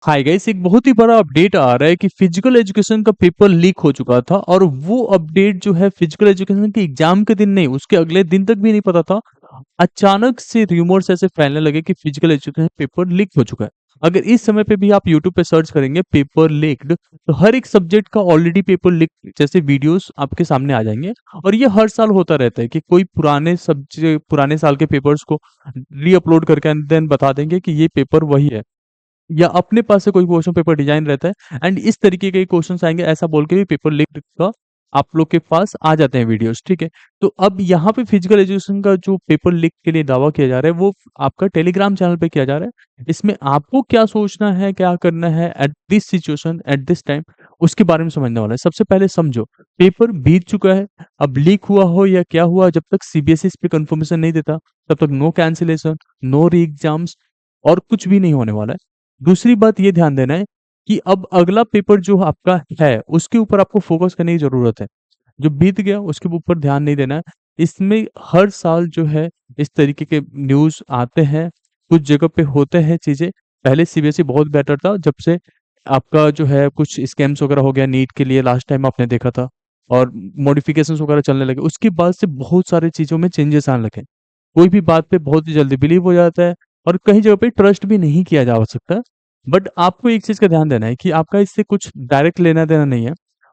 Hi guys, एक बहुत ही बड़ा अपडेट आ रहा है कि फिजिकल एजुकेशन का पेपर लीक हो चुका था और वो अपडेट जो है फिजिकल एजुकेशन के एग्जाम के दिन नहीं, उसके अगले दिन तक भी नहीं पता था। अचानक से रूमर्स ऐसे फैलने लगे कि फिजिकल एजुकेशन पेपर लीक हो चुका है। अगर इस समय पे भी आप यूट्यूब पे सर्च करेंगे पेपर लीक्ड, तो हर एक सब्जेक्ट का ऑलरेडी पेपर लीक जैसे वीडियोस आपके सामने आ जाएंगे। और ये हर साल होता रहता है कि कोई पुराने सब्जेक्ट पुराने साल के पेपर्स को री अपलोड करके एंड देन बता देंगे कि ये पेपर वही है, या अपने पास से कोई क्वेश्चन पेपर डिजाइन रहता है एंड इस तरीके के क्वेश्चंस आएंगे, ऐसा बोल के भी पेपर लीक का आप लोग के पास आ जाते हैं वीडियोस। ठीक है, तो अब यहाँ पे फिजिकल एजुकेशन का जो पेपर लीक के लिए दावा किया जा रहा है वो आपका टेलीग्राम चैनल पे किया जा रहा है। इसमें आपको क्या सोचना है, क्या करना है at this situation at this time, उसके बारे में समझने वाला है। सबसे पहले समझो, पेपर बीत चुका है। अब लीक हुआ हो या क्या हुआ, जब तक सीबीएसई इस पे कंफर्मेशन नहीं देता तब तक नो कैंसिलेशन, नो री एग्जाम्स और कुछ भी नहीं होने वाला है। दूसरी बात ये ध्यान देना है कि अब अगला पेपर जो आपका है उसके ऊपर आपको फोकस करने की जरूरत है। जो बीत गया उसके ऊपर ध्यान नहीं देना है। इसमें हर साल जो है इस तरीके के न्यूज़ आते हैं, कुछ जगह पे होते हैं चीज़ें। पहले सीबीएसई बहुत बेटर था, जब से आपका जो है कुछ स्कैम्स वगैरह हो गया नीट के लिए, लास्ट टाइम आपने देखा था, और मॉडिफिकेशंस वगैरह चलने लगे, उसके बाद से बहुत सारी चीज़ों में चेंजेस आने लगे। कोई भी बात पे बहुत ही जल्दी बिलीव हो जाता है और कहीं जगह पे ट्रस्ट भी नहीं किया जा सकता। बट आपको एक चीज का ध्यान देना है कि आपका इससे कुछ डायरेक्ट लेना देना नहीं है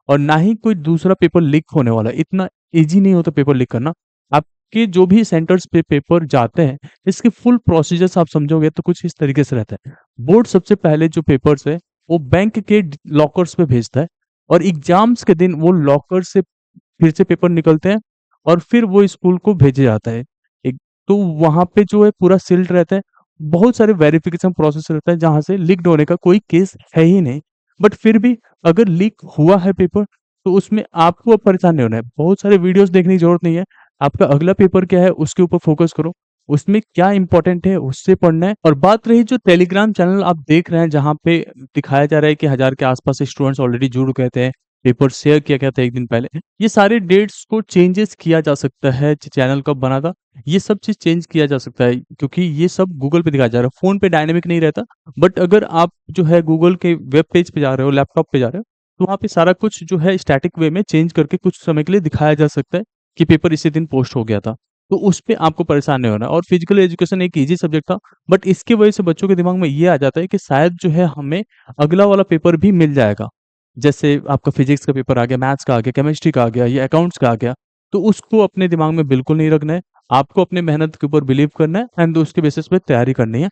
और ना ही कोई दूसरा पेपर लीक होने वाला है। इतना इजी नहीं होता पेपर लीक करना। आपके जो भी सेंटर्स पे पेपर जाते हैं, इसके फुल प्रोसीजर्स आप समझोगे तो कुछ इस तरीके से रहता है। बोर्ड सबसे पहले जो पेपर्स है वो बैंक के लॉकर्स पे भेजता है, और एग्जाम्स के दिन वो लॉकर से फिर से पेपर निकलते हैं और फिर वो स्कूल को भेजे जाता है। एक तो वहां पे जो है पूरा सील्ड रहता है। बहुत सारे वेरिफिकेशन प्रोसेस रहता है जहां से लीक्ड होने का कोई केस है ही नहीं। बट फिर भी अगर लीक हुआ है पेपर, तो उसमें आपको अब परेशान नहीं होना है। बहुत सारे वीडियोस देखने की जरूरत नहीं है। आपका अगला पेपर क्या है उसके ऊपर फोकस करो, उसमें क्या इंपॉर्टेंट है उससे पढ़ना है। और बात रही जो टेलीग्राम चैनल आप देख रहे हैं जहाँ पे दिखाया जा रहा है कि 1000 के आसपास स्टूडेंट्स ऑलरेडी जुड़ गए थे, पेपर शेयर किया गया था एक दिन पहले, ये सारे डेट्स को चेंजेस किया जा सकता है। चैनल कब बना था ये सब चीज चेंज किया जा सकता है, क्योंकि ये सब गूगल पे दिखाया जा रहा है, फोन पे डायनेमिक नहीं रहता। बट अगर आप जो है गूगल के वेब पेज पे जा रहे हो, लैपटॉप पे जा रहे हो, तो वहाँ पे सारा कुछ जो है स्टैटिक वे में चेंज करके कुछ समय के लिए दिखाया जा सकता है कि पेपर इसी दिन पोस्ट हो गया था। तो उस पे आपको परेशान नहीं होना। और फिजिकल एजुकेशन एक इजी सब्जेक्ट था, बट इसके वजह से बच्चों के दिमाग में ये आ जाता है कि शायद जो है हमें अगला वाला पेपर भी मिल जाएगा। जैसे आपका फिजिक्स का पेपर आ गया, मैथ्स का आ गया, केमिस्ट्री का आ गया, या अकाउंट्स का आ गया, तो उसको अपने दिमाग में बिल्कुल नहीं रखना है। आपको अपने मेहनत के ऊपर बिलीव करना है एंड उसके बेसिस पे तैयारी करनी है।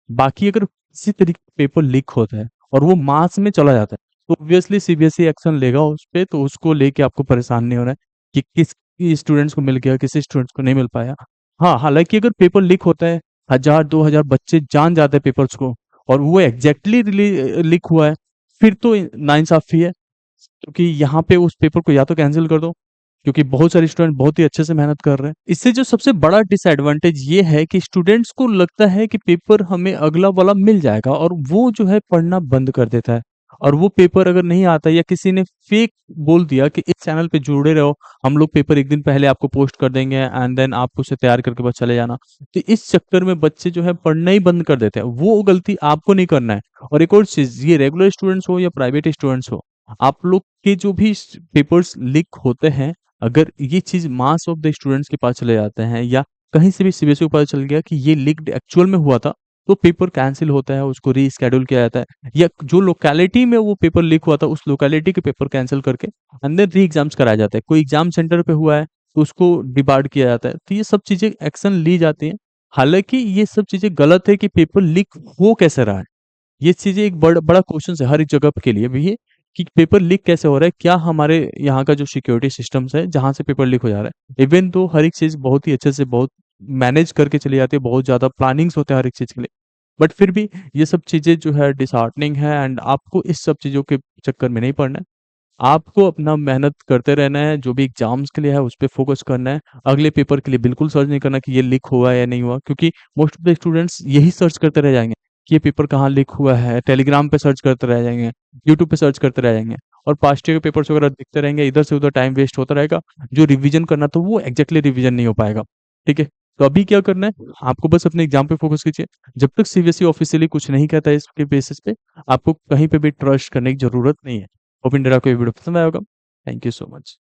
बाकी अगर किसी तरीके का पेपर लीक होता है और वो मार्क्स में चला जाता है, तो ऑब्वियसली सीबीएसई एक्शन लेगा उस पे। तो उसको लेके आपको परेशान नहीं होना है कि किस स्टूडेंट्स को मिल गया, किसी स्टूडेंट्स को नहीं मिल पाया। हाँ, हालांकि अगर पेपर लीक होता है, 1000 2000 बच्चे जान जाते हैं पेपर्स को, और वो एग्जैक्टली लीक हुआ है, फिर तो नाइंसाफी है। क्योंकि यहाँ पे उस पेपर को या तो कैंसिल कर दो, क्योंकि बहुत सारे स्टूडेंट बहुत ही अच्छे से मेहनत कर रहे हैं। इससे जो सबसे बड़ा डिसएडवांटेज ये है कि स्टूडेंट्स को लगता है कि पेपर हमें अगला वाला मिल जाएगा, और वो जो है पढ़ना बंद कर देता है। और वो पेपर अगर नहीं आता, या किसी ने फेक बोल दिया कि इस चैनल पे जुड़े रहो, हम लोग पेपर एक दिन पहले आपको पोस्ट कर देंगे एंड देन आप उसे तैयार करके बस चले जाना, तो इस चक्कर में बच्चे जो है पढ़ना ही बंद कर देते हैं। वो गलती आपको नहीं करना है। और एक और चीज, ये रेगुलर स्टूडेंट्स हो या प्राइवेट स्टूडेंट्स हो, आप लोग के जो भी पेपर्स लीक होते हैं, अगर ये चीज मास ऑफ द स्टूडेंट्स के पास चले जाते हैं, या कहीं से भी सीबीएसई को पता चल गया कि ये लीक्ड एक्चुअल में हुआ था, तो पेपर कैंसिल होता है, उसको रीस्केड्यूल किया जाता है। या जो लोकेलिटी में वो पेपर लीक हुआ था उस लोकेलिटी के पेपर कैंसिल करके अंदर री एग्जाम्स कराया जाता है। कोई एग्जाम सेंटर पे हुआ है तो उसको डिबार्ड किया जाता है। तो ये सब चीजें एक्शन ली जाती हैं। हालांकि ये सब चीजें गलत है कि पेपर लीक हो कैसे रहा है। ये चीजें एक बड़ा बड़ा क्वेश्चन है हर एक जगह के लिए भी है कि पेपर लीक कैसे हो रहा है। क्या हमारे यहाँ का जो सिक्योरिटी सिस्टम्स है जहाँ से पेपर लीक हो जा रहा है, इवन तो हर एक चीज बहुत ही अच्छे से बहुत मैनेज करके चली जाती है, बहुत ज्यादा प्लानिंग्स होते हैं हर एक चीज के लिए, बट फिर भी ये सब चीजें जो है डिसहार्टनिंग है। एंड आपको इस सब चीजों के चक्कर में नहीं पड़ना है। आपको अपना मेहनत करते रहना है, जो भी एग्जाम्स के लिए है उस पर फोकस करना है। अगले पेपर के लिए बिल्कुल सर्च नहीं करना कि ये लीक हुआ है या नहीं हुआ, क्योंकि मोस्ट ऑफ द स्टूडेंट्स यही सर्च करते रह जाएंगे कि ये पेपर कहाँ लीक हुआ है। टेलीग्राम पे सर्च करते रह जाएंगे, यूट्यूब पे सर्च करते रह जाएंगे, और पास्ट ईयर के पेपर्स वगैरह दिखते रहेंगे, इधर से उधर टाइम वेस्ट होता रहेगा। जो रिवीजन करना तो वो एग्जैक्टली रिवीजन नहीं हो पाएगा। ठीक है, तो अभी क्या करना है, आपको बस अपने एग्ज़ाम पे फ़ोकस कीजिए। जब तक सीबीएसई ऑफ़िशियली कुछ नहीं कहता है इसके बेसिस पे, आपको कहीं पे भी ट्रस्ट करने की ज़रूरत नहीं है। होप इन मेरा कोई वीडियो पसंद आया होगा। Thank you so much.